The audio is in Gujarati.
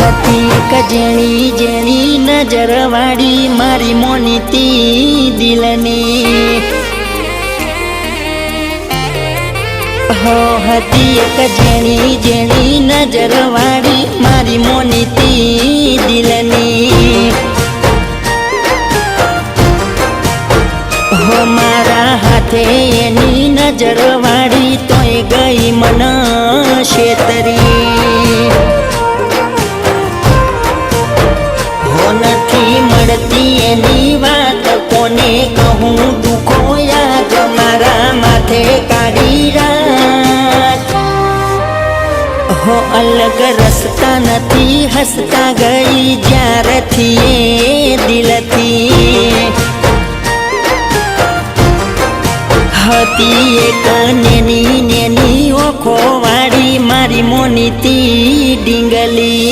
હતી એક જેણી જેણી નજર વાળી મારી મોનીતી દિલની હો હતી એક જેણી જેણી નજર વાળી મારી મોનીતી દિલની હો મારા હાથે એની નજર વાળી તોય ગઈ મન શેતરી હો નથી મળતી એની વાત કોને કહું દુખો યાદ મારા માથે કાઢી રાખ હો અલગ રસ્તા નથી હસતા ગઈ જ્યારથી એ દિલથી હતી એક નેની નેની ઓખો વાળી મારી મોનીતી ડીંગલી।